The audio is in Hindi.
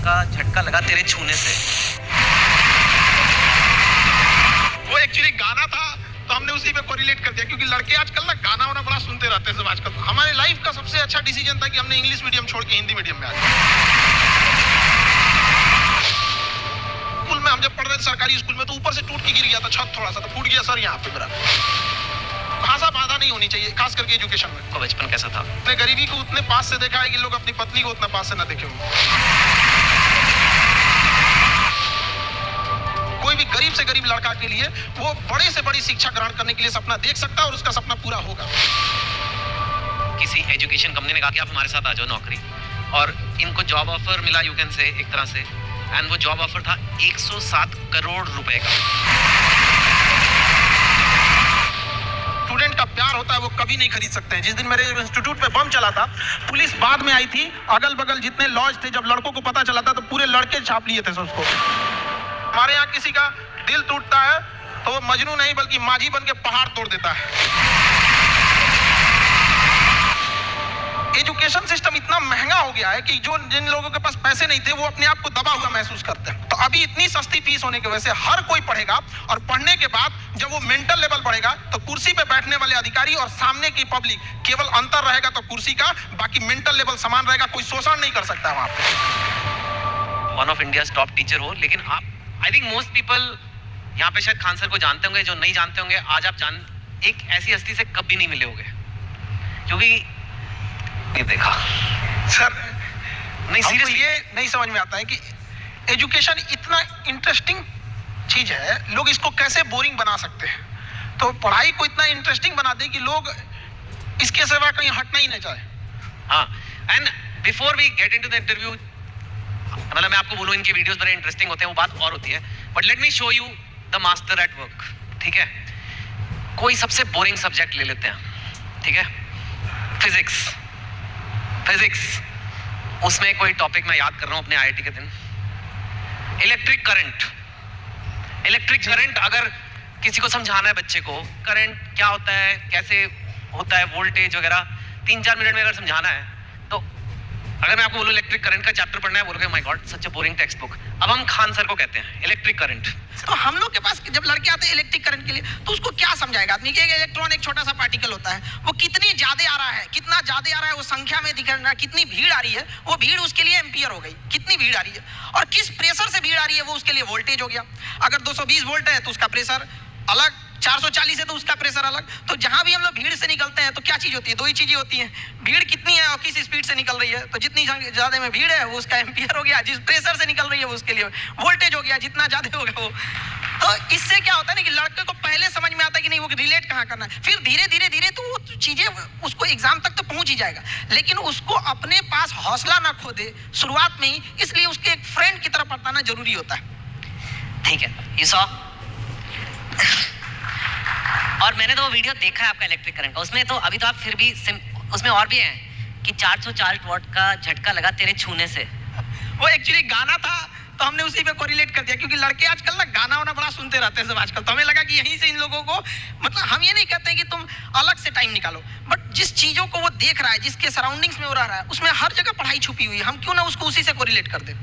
का झटका लगा तेरे छूने से। वो एक्चुअली गाना था तो हमने उसी पे कोरिलेट कर दिया, क्योंकि लड़के आजकल ना गाना वाना बड़ा सुनते रहते हैं सब आजकल। हमारे लाइफ का सबसे अच्छा डिसीजन था कि हमने इंग्लिश मीडियम छोड़ के हिंदी मीडियम में आ गए। स्कूल में हम जब पढ़ रहे थे सरकारी स्कूल में, तो ऊपर से टूट के गिर गया था छत, थोड़ा सा तो फूट गया सर यहाँ पे मेरा। भाषा बाधा नहीं होनी चाहिए, खास करके एजुकेशन में। तो बचपन कैसा था? अपने गरीबी को उतने पास से देखा है कि लोग अपनी पत्नी को उतना पास से ना देखे। कोई भी गरीब से गरीब लड़का के लिए वो बड़े से बड़ी शिक्षा ग्रहण करने के लिए सपना देख सकता है और उसका सपना पूरा होगा। किसी एजुकेशन कंपनी ने कहा कि आप हमारे साथ आ जाओ नौकरी, और इनको जॉब ऑफर मिला यू कैन से एक तरह से, एंड वो जॉब ऑफर था 107 करोड़ रुपए का। स्टूडेंट का प्यार होता है वो कभी नहीं खरीद सकते हैं। जिस दिन मेरे इंस्टीट्यूट पे बम चला था, पुलिस बाद में आई थी, अगल बगल जितने लॉज थे, जब लड़कों को पता चला था तो पूरे लड़के छाप लिए थे उसको। हमारे यहाँ किसी का दिल टूटता है तो वो मजनू नहीं बल्कि माझी बन के पहाड़ तोड़ देता है। एजुकेशन सिस्टम इतना महंगा हो गया है कि जिन लोगों के पास पैसे नहीं थे वो अपने आप को दबा हुआ महसूस करते हैं। तो अभी इतनी सस्ती फीस होने की वजह से हर कोई पढ़ेगा, और पढ़ने के बाद जब वो मेंटल लेवल बढ़ेगा तो कुर्सी पे बैठने वाले अधिकारी और सामने की पब्लिक, केवल अंतर रहेगा तो कुर्सी का, बाकी मेंटल लेवल समान रहेगा। कोई शोषण नहीं कर सकता वहां पे। One of India top teacher हो, लेकिन आप, आई थिंक मोस्ट पीपल यहाँ पे शायद खान सर को जानते होंगे, जो नहीं जानते होंगे आज आप एक ऐसी हस्ती से कभी नहीं मिले होंगे, क्योंकि नहीं देखा सर। नहीं सीरियसली ये नहीं समझ में आता है कि एजुकेशन इतना इंटरेस्टिंग चीज है, लोग इसको कैसे बोरिंग बना सकते हैं। तो पढ़ाई को इतना इंटरेस्टिंग बना दे कि लोग इसके सिवा कहीं हटना ही नहीं चाहे। हाँ, and before we get into the interview, मतलब मैं आपको बोलूं इनके वीडियोस बड़े इंटरेस्टिंग होते हैं, वो बात और होती है, but let me show you the master at work. ठीक है, कोई सबसे बोरिंग सब्जेक्ट ले लेते हैं, ठीक है, फिजिक्स। उसमें कोई टॉपिक मैं याद कर रहा हूं अपने आईआईटी के दिन, इलेक्ट्रिक करंट। अगर किसी को समझाना है बच्चे को करंट क्या होता है, कैसे होता है, वोल्टेज वगैरह, 3-4 मिनट में अगर समझाना है, तो अगर मैं आपको बोलूं इलेक्ट्रिक करंट का चैप्टर पढ़ना है, बोलोगे my God such a boring text book. अब हम खान सर को कहते हैं इलेक्ट्रिक करंट। तो हम लोग के पास जब लड़के आते हैं इलेक्ट्रिक करंट के लिए, तो उसको क्या समझाएगा आदमी कि एक इलेक्ट्रॉन एक छोटा सा पार्टिकल होता है, वो कितनी ज्यादा आ रहा है, कितना ज्यादा आ रहा है, वो संख्या में दिख रहा है, कितनी भीड़ आ रही है, वो भीड़ उसके लिए एम्पियर हो गई, कितनी भीड़ आ रही है, और किस प्रेशर से भीड़ आ रही है वो उसके लिए वोल्टेज हो गया। अगर 220 वोल्ट है तो उसका प्रेशर अलग, 440 है तो उसका प्रेशर अलग। तो जहां भी हम लोग भीड़ से निकलते हैं तो क्या चीज होती है, दो ही चीजें होती हैं, भीड़ कितनी है और किस स्पीड से निकल रही है। तो जितनी ज्यादा में भीड़ है वो उसका एम्पियर हो गया, जिस प्रेशर से निकल रही है वो उसके लिए वोल्टेज हो गया, जितना ज्यादा होगा वो। तो इससे क्या होता है ना कि लड़के को पहले समझ में आता है कि नहीं वो रिलेट कहाँ करना है, फिर धीरे धीरे तो वो चीजें उसको एग्जाम तक तो पहुंच ही जाएगा, लेकिन उसको अपने पास हौसला ना खो दे शुरुआत में ही, इसलिए उसके एक फ्रेंड की तरफ बताना जरूरी होता है। ठीक है, यू सॉ और मैंने तो वो वीडियो देखा है आपका इलेक्ट्रिक करंट का, उसमें तो अभी तो आप फिर भी उसमें और भी है कि 440 वॉट का झटका लगा तेरे छूने से। वो एक्चुअली गाना था तो हमने उसी पे कोरिलेट कर दिया, क्योंकि लड़के आजकल ना गाना वाना बड़ा सुनते रहते हैं सब आजकल। तो हमें लगा कि यहीं से इन लोगों को, मतलब हम ये नहीं कहते हैं कि तुम अलग से टाइम निकालो, बट जिस चीजों को वो देख रहा है, जिसके सराउंडिंग्स में वो रह रहा है, उसमें हर जगह पढ़ाई छुपी हुई है, हम क्यों ना उसको उसी से कोरिलेट कर दें।